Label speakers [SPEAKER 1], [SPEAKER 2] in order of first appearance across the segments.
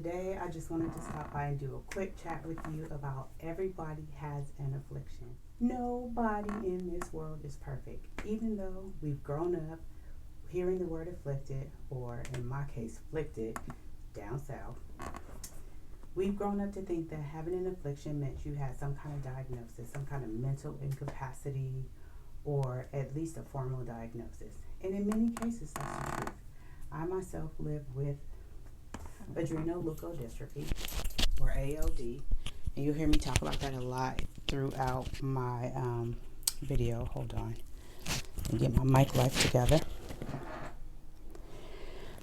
[SPEAKER 1] Today, I just wanted to stop by and do a quick chat with you about everybody has an affliction. Nobody in this world is perfect, even though we've grown up hearing the word afflicted, or in my case, afflicted, down south. We've grown up to think that having an affliction meant you had some kind of diagnosis, some kind of mental incapacity, or at least a formal diagnosis. And in many cases, that's the truth. I myself live with adrenoleukodystrophy, or ALD, and you'll hear me talk about that a lot throughout my video. Hold on, let me get my mic life together.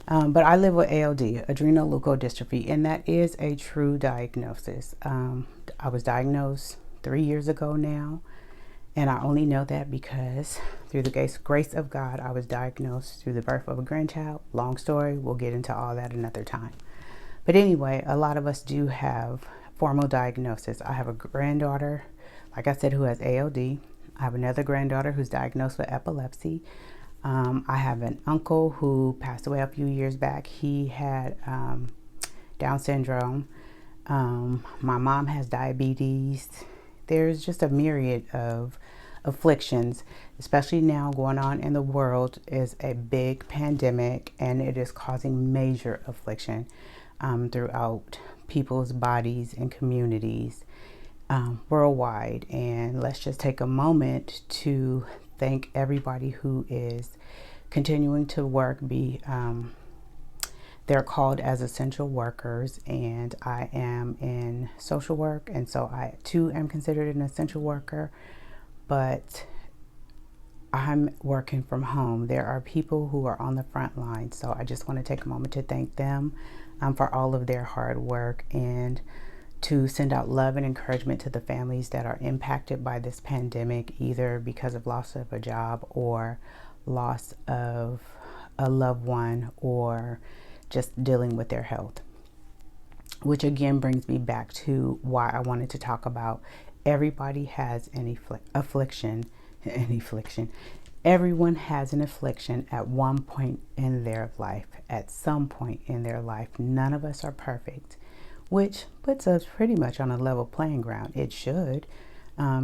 [SPEAKER 1] But I live with ALD, adrenoleukodystrophy, and that is a true diagnosis. I was diagnosed 3 years ago now, and I only know that because through the grace of God, I was diagnosed through the birth of a grandchild. Long story, we'll get into all that another time. But anyway, a lot of us do have formal diagnosis. I have a granddaughter, like I said, who has ALD. I have another granddaughter who's diagnosed with epilepsy. I have an uncle who passed away a few years back. He had Down syndrome. My mom has diabetes. There's just a myriad of afflictions, especially now going on in the world is a big pandemic, and it is causing major affliction throughout people's bodies and communities worldwide. And let's just take a moment to thank everybody who is continuing to work. They're called as essential workers, and I am in social work, and so I too am considered an essential worker, but I'm working from home. There are people who are on the front line, so I just want to take a moment to thank them for all of their hard work, and to send out love and encouragement to the families that are impacted by this pandemic, either because of loss of a job or loss of a loved one, or just dealing with their health. Which again brings me back to why I wanted to talk about everybody has an affliction. Everyone has an affliction at one point in their life, at some point in their life. None of us are perfect, which puts us pretty much on a level playing ground. It should,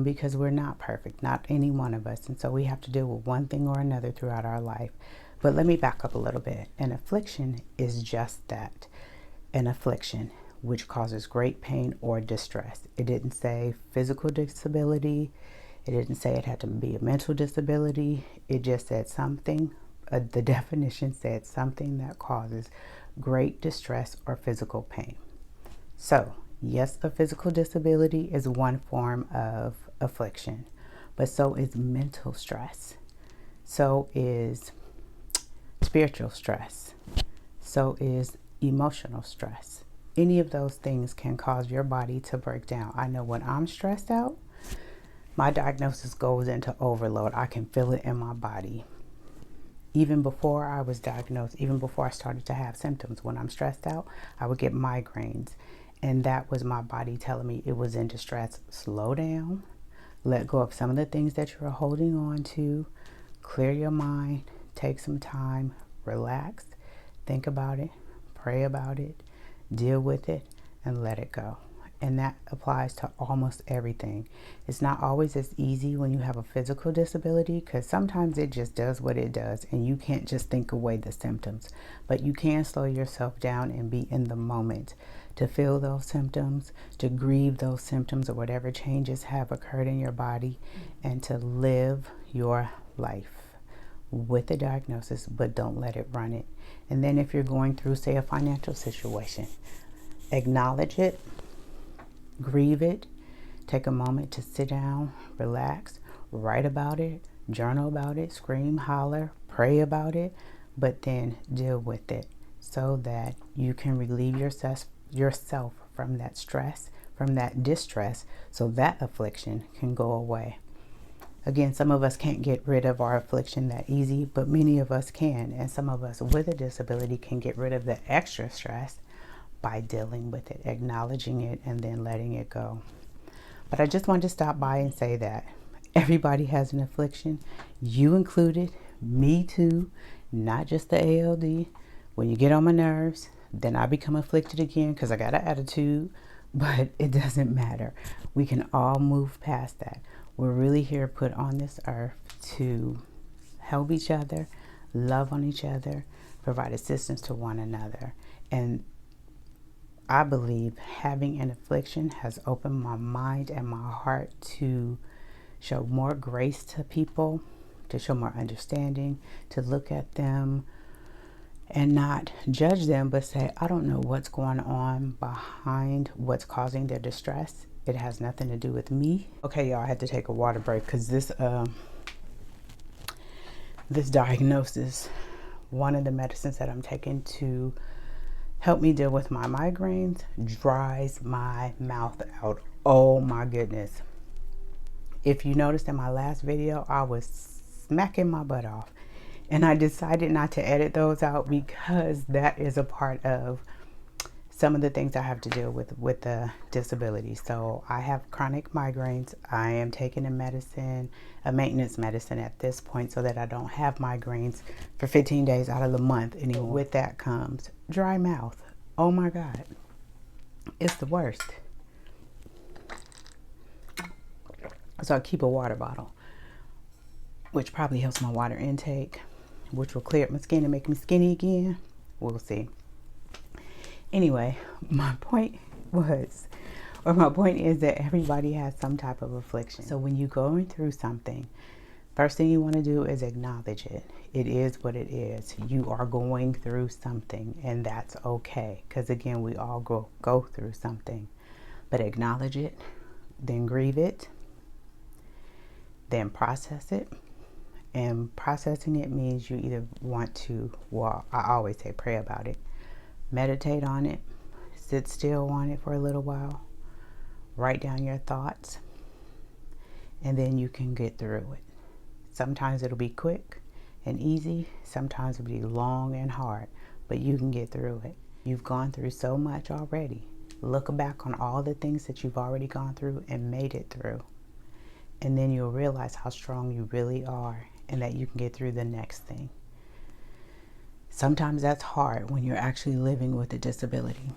[SPEAKER 1] because we're not perfect, not any one of us. And so we have to deal with one thing or another throughout our life. But let me back up a little bit. An affliction is just that, an affliction, which causes great pain or distress. It didn't say physical disability. It didn't say it had to be a mental disability. It just said something, the definition said something that causes great distress or physical pain. So, yes, a physical disability is one form of affliction, but so is mental stress. So is spiritual stress. So is emotional stress. Any of those things can cause your body to break down. I know when I'm stressed out, my diagnosis goes into overload. I can feel it in my body. Even before I was diagnosed, even before I started to have symptoms, when I'm stressed out, I would get migraines. And that was my body telling me it was in distress. Slow down, let go of some of the things that you're holding on to, clear your mind, take some time, relax, think about it, pray about it, deal with it, and let it go. And that applies to almost everything. It's not always as easy when you have a physical disability, because sometimes it just does what it does and you can't just think away the symptoms. But you can slow yourself down and be in the moment to feel those symptoms, to grieve those symptoms or whatever changes have occurred in your body, and to live your life with a diagnosis, but don't let it run it. And then if you're going through, say, a financial situation, acknowledge it, grieve it, take a moment to sit down, relax, write about it, journal about it, scream, holler, pray about it, but then deal with it so that you can relieve yourself from that stress, from that distress, so that affliction can go away. Again, some of us can't get rid of our affliction that easy, but many of us can. And some of us with a disability can get rid of the extra stress by dealing with it, acknowledging it, and then letting it go. But I just wanted to stop by and say that everybody has an affliction, you included, me too, not just the ALD. When you get on my nerves, then I become afflicted again because I got an attitude, but it doesn't matter. We can all move past that. We're really here put on this earth to help each other, love on each other, provide assistance to one another. And I believe having an affliction has opened my mind and my heart to show more grace to people, to show more understanding, to look at them and not judge them, but say, I don't know what's going on behind what's causing their distress. It has nothing to do with me. Okay, y'all, I had to take a water break because this diagnosis, one of the medicines that I'm taking to help me deal with my migraines, dries my mouth out. Oh my goodness. If you noticed in my last video, I was smacking my butt off. And I decided not to edit those out because that is a part of some of the things I have to deal with the disability. So I have chronic migraines. I am taking a medicine, a maintenance medicine at this point, so that I don't have migraines for 15 days out of the month anymore. With that comes dry mouth. Oh my God. It's the worst. So I keep a water bottle, which probably helps my water intake, which will clear up my skin and make me skinny again. We'll see. Anyway, my point is that everybody has some type of affliction. So when you're going through something, first thing you want to do is acknowledge it. It is what it is. You are going through something, and that's okay. Because again, we all go through something. But acknowledge it, then grieve it, then process it. And processing it means you either want to, well, I always say pray about it. Meditate on it, sit still on it for a little while, write down your thoughts, and then you can get through it. Sometimes it'll be quick and easy, sometimes it'll be long and hard, but you can get through it. You've gone through so much already. Look back on all the things that you've already gone through and made it through. And then you'll realize how strong you really are and that you can get through the next thing. Sometimes that's hard when you're actually living with a disability.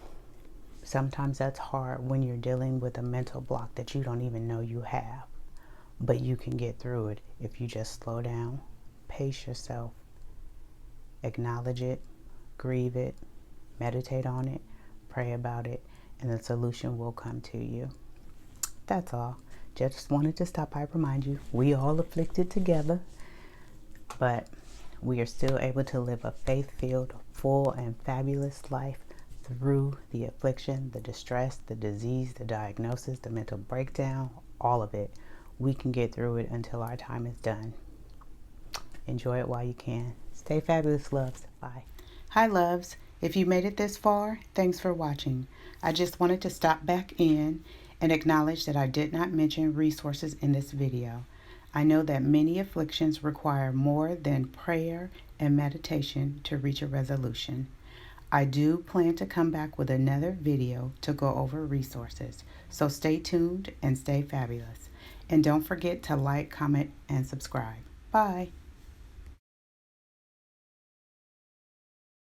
[SPEAKER 1] Sometimes that's hard when you're dealing with a mental block that you don't even know you have. But you can get through it if you just slow down, pace yourself, acknowledge it, grieve it, meditate on it, pray about it, and the solution will come to you. That's all. Just wanted to stop by, remind you, we all afflicted together, but we are still able to live a faith-filled, full, and fabulous life through the affliction, the distress, the disease, the diagnosis, the mental breakdown, all of it. We can get through it until our time is done. Enjoy it while you can. Stay fabulous, loves. Bye. Hi, loves. If you made it this far, thanks for watching. I just wanted to stop back in and acknowledge that I did not mention resources in this video. I know that many afflictions require more than prayer and meditation to reach a resolution. I do plan to come back with another video to go over resources, so stay tuned and stay fabulous. And don't forget to like, comment, and subscribe. Bye.